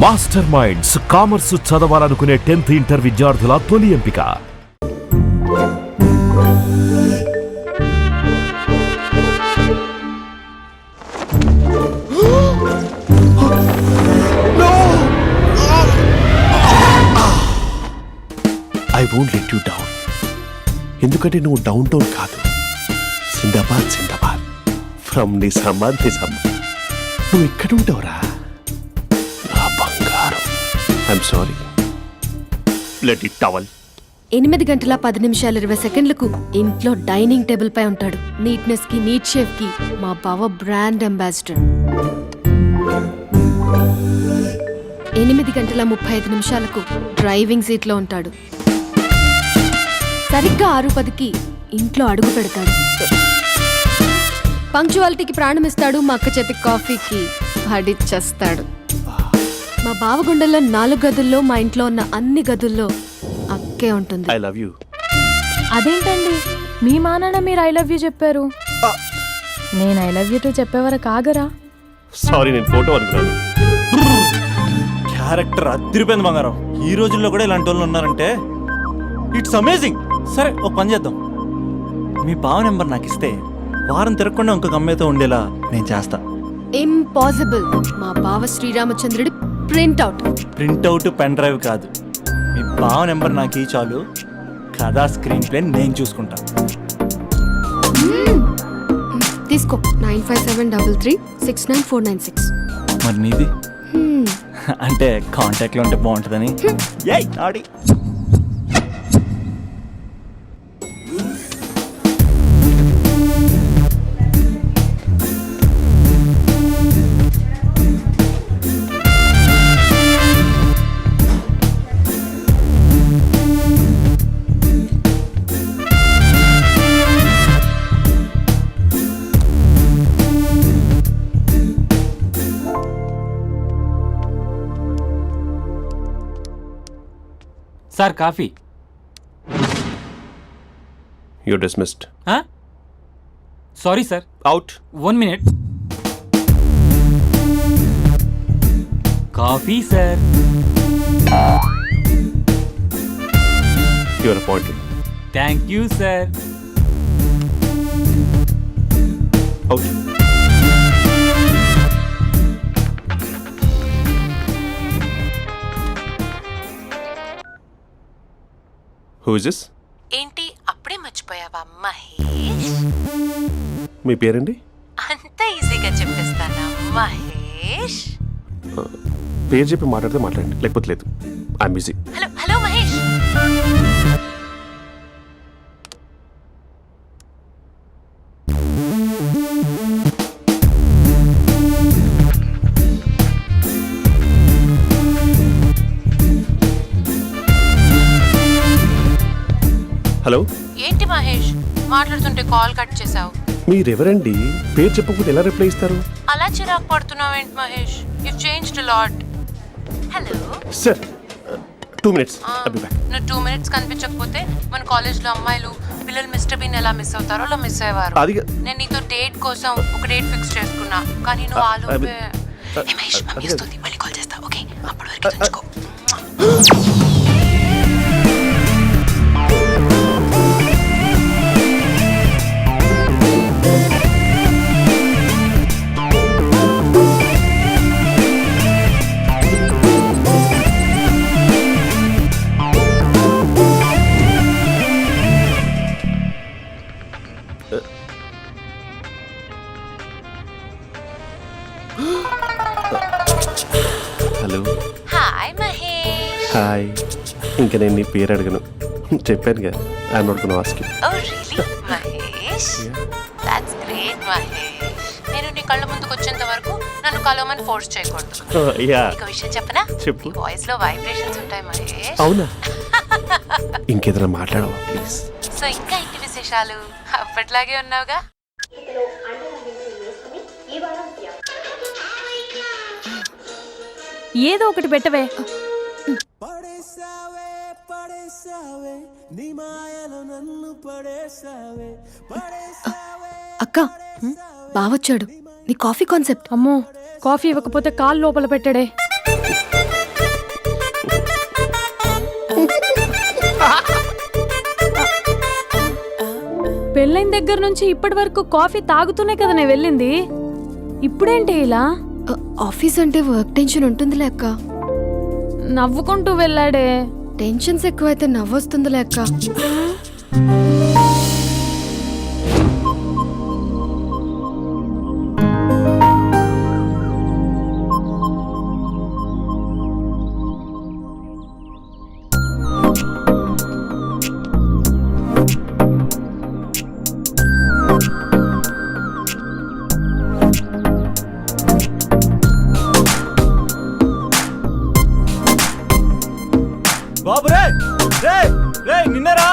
Master minds commerce చదవాలనుకునే 10th inter విద్యార్థుల తొలి ఎంపిక. I won't let you down. ఎందుకంటే నువ్వు డౌన్ టౌన్ కాదు, జిందాబాద్ జిందాబాద్ ఫ్రమ్ నిజామాబాద్ నిజామాబాద్. నువ్వు ఎక్కడ ఉంటావురా నా బంగారం? I'm sorry, let it towel. 8 గంటల 10 నిమిషాలు 20 సెకండ్లకు ఇంట్లో డైనింగ్ టేబుల్ పై ఉంటాడు. నీట్నెస్ కి నీట్ షేఫ్ కి మా బావ బ్రాండ్ అంబాసిడర్. 8 గంటల 35 నిమిషాలకు డ్రైవింగ్ సీట్ లో ఉంటాడు. సరిగ్గా 6:10కి ఇంట్లో అడుగు పెడతాడు. పంక్చువాలిటీకి ప్రాణం ఇస్తాడు. మా అక్క చేతి కాఫీకి పడిచ్చేస్తాడు. మా బావ గుండెల్లో 4 గదుల్లో, మా ఇంట్లో ఉన్న అన్ని గదుల్లో అక్కే ఉంటుంది. I love you. అదేంటండి మీ మానాన్న మీరు ఐ లవ్ యూ చెప్పారు, నేను ఐ లవ్ యూ టు చెప్పేవరకు ఆగరా? సారీ, నేను ఫోటో అనుకున్నాను. క్యారెక్టర్ అదిరిపోయింది బంగారం. ఈ రోజుల్లో కూడా ఇలాంటి వాళ్ళు ఉన్నారంటే ఇట్స్ అమేజింగ్. సరే, ఒక పని చేద్దాం. మీ బావ నెంబర్ నాకు ఇస్తే వారం తిరగకుండా ఇంకొక అమ్మాయితో ఉండేలా నేను చేస్తా. ఇంపాసిబుల్. మా బావ శ్రీరామచంద్రుడి ప్రింట్అవుట్. ప్రింట్అవుట్ పెన్ డ్రైవ్ కాదు, మీ బావ నెంబర్ నాకు ఈ చాలు. కథా స్క్రీన్ ప్లే నేను చూసుకుంటా. తీసుకో. 9573369496. మరి నీది? అంటే కాంటాక్ట్లో ఉంటే బాగుంటుందని. ఏయ్ ఆడి sir coffee. You dismissed. Sorry sir. Out. 1 minute. Coffee sir. You are appointed. Thank you sir. Out. Who is this? ఏంటి అప్పుడే మర్చిపోయావా మహేష్? మీ పేరండి? అంత ఈజీగా చెప్పేస్తానా మహేష్? పేరు చెప్పి మాట్లాడితే మాట్లాడండి, లేకపోతే లేదు. I'm busy. Hello hello Mahesh. Hello. ఏంటి మహేష్ మాట్లాడుతుంటే కాల్ కట్ చేసావు? మీరెవరండి? పేరు చెప్పకపోతే ఎలా రిప్లై ఇస్తారు? అలా చిరాకు పడుతున్నావేంటి Mahesh? You changed a lot. Hello sir, 2 minutes. I'll be back. నువ్వు 2 minutes కనిపించకపోతే మన కాలేజ్లో అమ్మాయిలు పిల్లలు మిస్టర్ బీన్ ఎలా మిస్ అవుతారో అలా మిస్ అయ్యేవారు. నేను నీతో డేట్ కోసం ఒక డేట్ ఫిక్స్ చేసుకున్నా, కానీ నువ్వు ఆలోపే. మహేష్ మమ్మీ వస్తుంది, మళ్ళీ కాల్ చేస్తా. ఓకే, అప్పటి వరకు ఉంచుకో. హలో. హాయ్ మహేష్. హాయ్. ఇంకా నేను నీ పేరు అడగను, చెప్పాను కదా. I'm not gonna ask you. Oh really Mahesh? That's great Mahesh. నేను నీ కళ్ళ ముందుకు వచ్చేంత వరకు నన్ను కలవమని ఫోర్స్ చేయకూడదు. ఒక విషయం చెప్పనా? చెప్పు. నీ వాయిస్ లో వైబ్రేషన్స్ ఉంటాయి మహేష్. అవునా? ఇంకేదైనా మాట్లాడవా ప్లీజ్? సో ఇంకా ఇంటి విశేషాలు అప్పట్లాగే ఉన్నావుగా? ఏదో ఒకటి పెట్టవే. అక్క, బావొచ్చాడు. నీ కాఫీ కాన్సెప్ట్. అమ్మో, కాఫీ ఇవ్వకపోతే కాలు లోపల పెట్టాడే. పెళ్ళైన దగ్గర నుంచి ఇప్పటి వరకు కాఫీ తాగుతూనే కదా నేను వెళ్ళింది. ఇప్పుడేంటి ఇలా ఆఫీస్ అంటే వర్క్ టెన్షన్ ఉంటుందిలే అక్క. నవ్వుకుంటూ వెళ్ళాడే? టెన్షన్స్ ఎక్కువైతే నవ్వొస్తుందిలే అక్క. బాబు రే రే రే నిన్నరా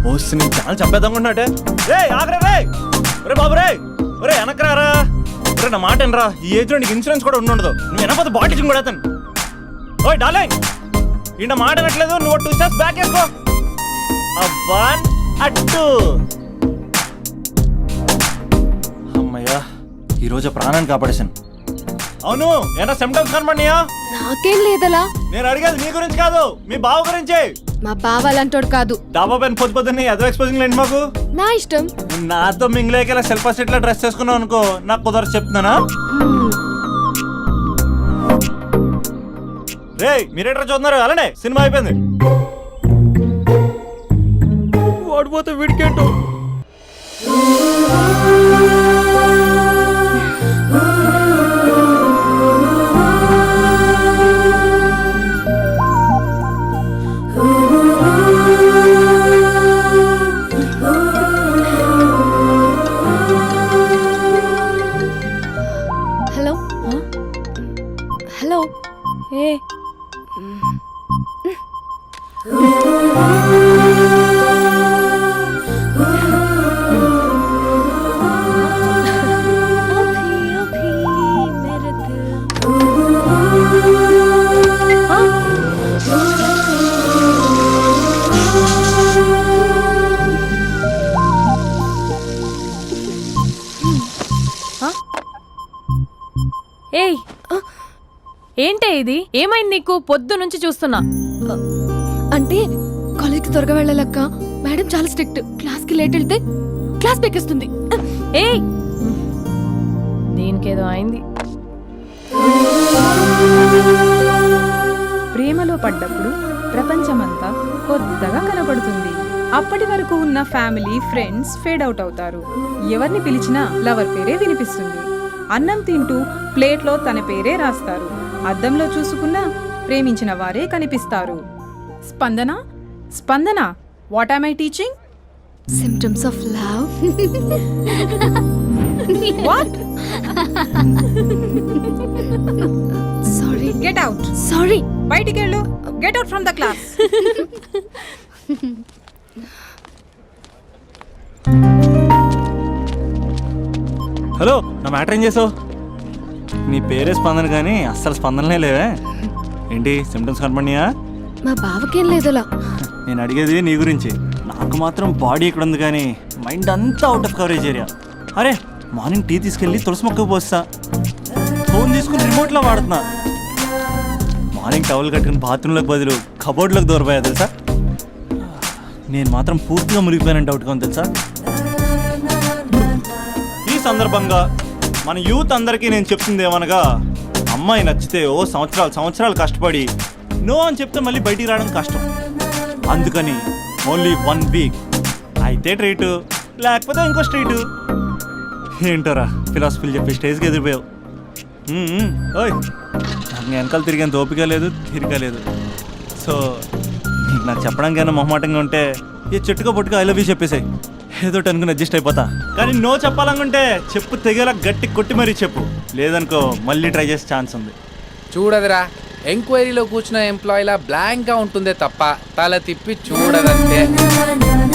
వస్తు నీ ఛానల్ చంపేద్దామన్నట్టే. రే ఆగరా రే. ఒరే బాబు రే, ఒరే వెనకరారా. ఒరే నా మాట వినరా, ఈ ఏజ్ లో నీకు ఇన్సూరెన్స్ కూడా ఉండదు. నువ్వు వెనకపోతే బాటిల్ కూడా అతను. ఓయ్ డార్లింగ్, ఈ నా మాట వినట్లేదు. నువ్వు 2 స్టెప్స్ బ్యాక్ వేసుకో. వన్ అట్టు. అమ్మయ్యా, ఈరోజు ప్రాణాన్ని కాపాడేశాను. అవును, ఏనా సిమ్టమ్స్ కనబడినాయా? నాకేం లేదలా. నేను అడిగేది నీ గురించి కాదు, మీ బావ గురించి. మా బావ అలాంటోడు కాదు. డాబా పైన పొద్దున్నే అదో ఎక్స్పోజింగ్ లేండి మాకు. నా ఇష్టం. నాతో మింగిలేక సెల్ఫ్ సెట్ లో డ్రెస్ చేసుకున్నావు అనుకో, నాకు కుదరదు చెప్తున్నానా. రే మీరేట్రా చూస్తున్నారు? అలానే సినిమా అయిపోయింది. ఓడిపోతే వీడికేంటో. Hello hello. ఏ ఏయ్, ఏంటే ఇది? ఏమైంది నీకు? పొద్దు నుంచి చూస్తున్నా. అంటే కాలేజ్కి త్వరగా వెళ్ళాలక్క. మేడం చాలా స్ట్రిక్ట్. క్లాస్కి లేట్ వెళ్తే క్లాస్ పెక్కిస్తుంది. ఏయ్, దీనికేదో అయింది. ప్రేమలో పడ్డప్పుడు ప్రపంచమంతా కొత్తగా కనబడుతుంది. అప్పటి వరకు ఉన్న ఫ్యామిలీ ఫ్రెండ్స్ ఫేడ్ అవుట్ అవుతారు. ఎవరిని పిలిచినా లవర్ పేరే వినిపిస్తుంది. అన్నం తింటూ ప్లేట్లో తన పేరే రాస్తారు. అద్దంలో చూసుకున్నా ప్రేమించిన వారే కనిపిస్తారు. Spandana Spandana, what am I teaching? Symptoms of love. What? Sorry. Get out. Sorry. బయటికి వెళ్ళు. Get out from the class. Hello, నా మ్యాటర్ ఏం చేసావు? నీ పేరే స్పందన కానీ అస్సలు స్పందనలే లేవే. ఏంటి సిమ్టమ్స్ కనపడినాయా? మా బావకేం లేదలా. నేను అడిగేది నీ గురించి. నాకు మాత్రం బాడీ ఇక్కడ ఉంది కానీ మైండ్ అంతా అవుట్ ఆఫ్ కవరేజ్ ఏరియా. అరే మార్నింగ్ టీ తీసుకెళ్ళి తులసి మొక్కకు పోస్తా. ఫోన్ తీసుకుని రిమోట్లో వాడుతున్నా. మార్నింగ్ టవల్ కట్టుకుని బాత్రూంలోకి బదులు కబోర్డ్లోకి దూరపోయా తెలుసా. నేను మాత్రం పూర్తిగా మునిగిపోయానని డౌట్గా ఉంది తెలుసా. ఈ సందర్భంగా మన యూత్ అందరికీ నేను చెప్తుంది ఏమనగా, అమ్మాయి నచ్చితే ఓ సంవత్సరాలు కష్టపడి నో అని చెప్తే మళ్ళీ బయటికి రావడం కష్టం. అందుకని ఓన్లీ 1 వీక్ అయితే ట్రీటు, లేకపోతే ఇంకో స్ట్రీటు. ఏంటోరా ఫిలాసఫీలు చెప్పి స్టేజ్కి ఎదిరిపోయావు. ఓయ్, నాకు వెనకాల తిరిగేంత ఓపిక లేదు, తీరిక లేదు. సో నీకు నాకు చెప్పడానికైనా మొహమాటంగా ఉంటే ఈ చెట్టుగా పొట్టుగా ఐ లవ్ యూ చెప్పేసాయి. ఏదో అనుకుని అడ్జస్ట్ అయిపోతా. కానీ నో చెప్పాలనుకుంటే చెప్పు తెగేలా గట్టి కొట్టి మరీ చెప్పు. లేదనుకో మళ్ళీ ట్రై చేసే ఛాన్స్ ఉంది. చూడదురా, ఎంక్వైరీలో కూర్చున్న ఎంప్లాయీలా బ్లాంక్గా ఉంటుందే తప్ప తల తిప్పి చూడదంతే.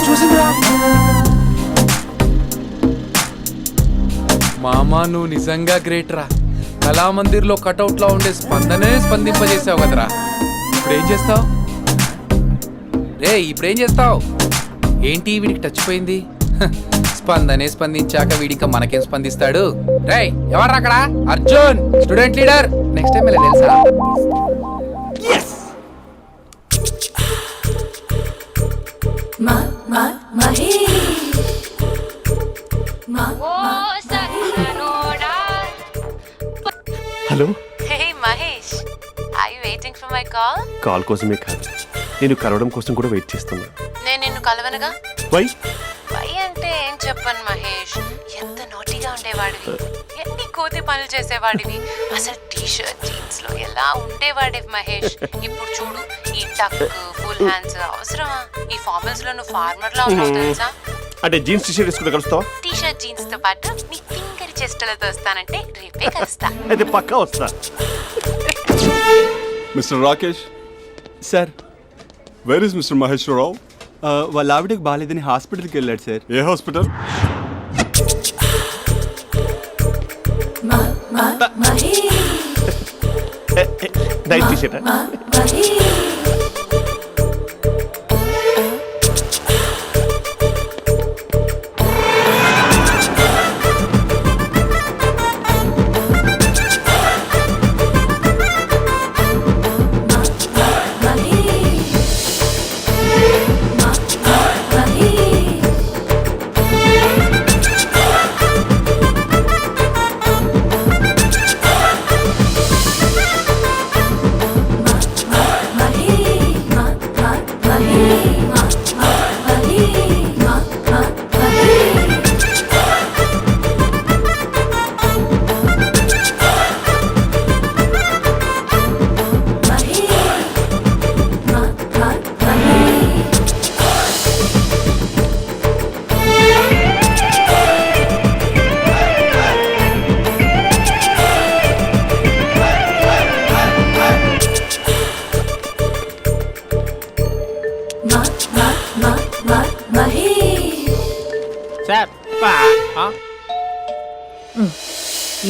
చూసిందిరా మామా, నువ్వు నిజంగా గ్రేట్ రా. కళామందిర్లో కటౌట్లో ఉండే స్పందనే స్పందింపజేసావు కదరా. ఇప్పుడేం చేస్తావు రే? ఇప్పుడేం చేస్తావు? ఏంటి వీడికి టచ్ పోయింది? స్పందనే స్పందించాక వీడిక మనకేం స్పందిస్తాడు? రేయ్ ఎవర్రా అక్కడ? Arjun, student leader. Next time ఇలా తెలుసా? Hello. Hey Mahesh, are you waiting for my call? Call కోసమే కాదు, నేను కలవడం కోసం కూడా వెయిట్ చేస్తున్నా. నేను నిన్ను కలవనుగా. వై? వై అంటే ఏం చెప్పను మహేష్, ఎంత నోటిగా ఉండేవాడివి, ఎన్ని కోతి పనులు చేసేవాడివి, అసలు టీ-షర్ట్ జీన్స్ లో ఎలా ఉండేవాడివి మహేష్. ఇప్పుడు చూడు, ఈ టక్ ఫుల్ హ్యాండ్స్ అవసరమా? ఈ ఫార్మల్స్ లో నువ్వు ఫార్మర్ లా ఉన్నావు తెలుసా? అంటే జీన్స్ టీషర్ట్ వేసుకుంటే కలుస్తావా? టీ-షర్ట్ జీన్స్ తో పాటు నీ ఫింగర్ చెస్టులతో వస్తానంటే రేపే కలుస్తా. అయితే పక్కా వస్తా. Mister Rakesh, sir, where is mister Maheshwararao? వాళ్ళ ఆవిడకి బాగాలేదని హాస్పిటల్కి వెళ్ళాడు సార్. ఏ హాస్పిటల్? Night T-shirt.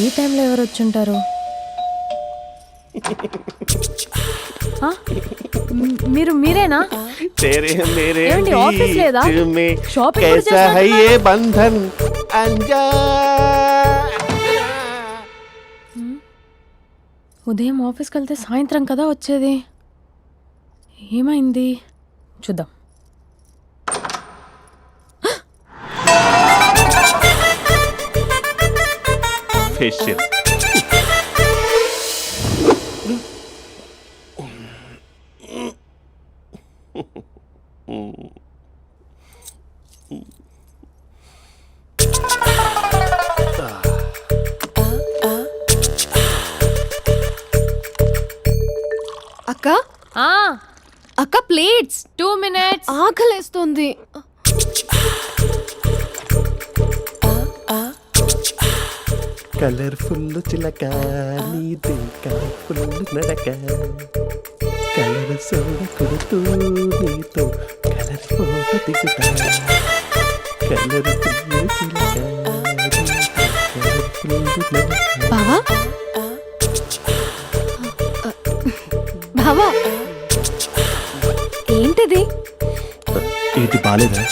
ఈ టైంలో ఎవరు వచ్చుంటారు? మీరేనా? ఏమండి, ఆఫీస్ లేదా? షాపింగ్ కూడా చేస్తున్నారు? ఉదయం ఆఫీస్కి వెళ్తే సాయంత్రం కదా వచ్చేది, ఏమైంది చూద్దాం. ఫేషియల్. అక్క ఆ, అక్క ప్లేట్స్. 2 minutes. ఆకలేస్తుంది. కలర్ఫుల్ చిలక నీది కలర్ఫుల్ నడక, కలర్ సోడ కొడుతూ నీతో కలర్ ఫోటో దిగుతా, కలర్ఫుల్ చిలక కలర్ఫుల్ నడక. బావా బావా, ఏంటిది? ఏంటి బాలేదా?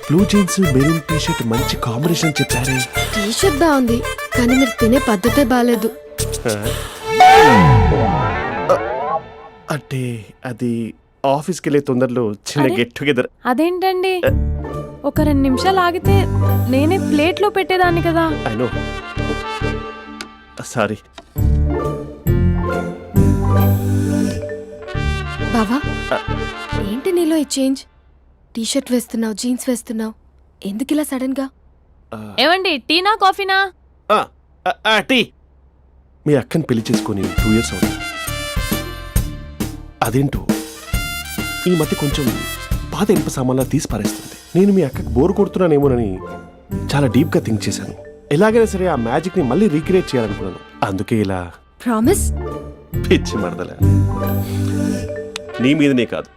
బ్లూ జీన్స్ మెరూన్ టీషర్ట్ మంచి కాంబినేషన్ చెప్పారే. టీషర్ట్ బాగుంది, కానీ మీరు తినే పద్ధతే బాగాలేదు. అంటే అది ఆఫీస్కి వెళ్ళే తొందరలో చిన్న అరే? Get together. అదేంటండి, ఒక 2 నిమిషాలు ఆగితే నేనే ప్లేట్లో పెట్టేదాన్ని కదా. I know, sorry. బావా, ఏంటి నీలో ఈ చేంజ్? టీషర్ట్ వేస్తున్నావు, జీన్స్ వేస్తున్నావు, ఎందుకు ఇలా సడన్ గా? ఏమండి, టీనా కాఫీనా? టీ. మీ అక్కని పెళ్లి చేసుకొని 2 years అవుతుంది. అదేంటో ఈ మధ్య కొంచెం పాత ఇనుప సామాన్లా తీసి పారేస్తుంది. నేను మీ అక్కకి బోర్ కొడుతున్నానేమోనని చాలా డీప్గా థింక్ చేశాను. ఎలాగైనా సరే ఆ మ్యాజిక్ని మళ్ళీ రీక్రియేట్ చేయాలనుకున్నాను. అందుకే ఇలా. ప్రామిస్? పిచ్చి మరదల, నీ మీదనే కాదు,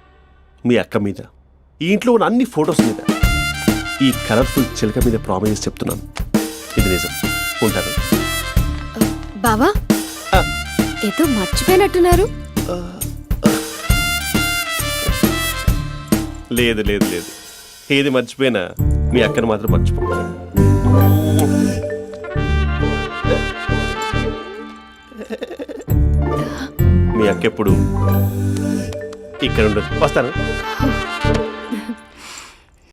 మీ అక్క మీద, ఈ ఇంట్లో ఉన్న అన్ని ఫొటోస్ మీద, ఈ కలర్ఫుల్ చిలక మీద ప్రామిస్ చెప్తున్నాను. ఇది నిజం. ఉంటాను. బావా, ఏదో మర్చిపోయినట్టున్నారు. లేదు లేదు లేదు, ఏది మర్చిపోయినా మీ అక్కను మాత్రం మర్చిపో. మీ అక్క ఎప్పుడు ఇక్కడ ఉండదు. వస్తాను.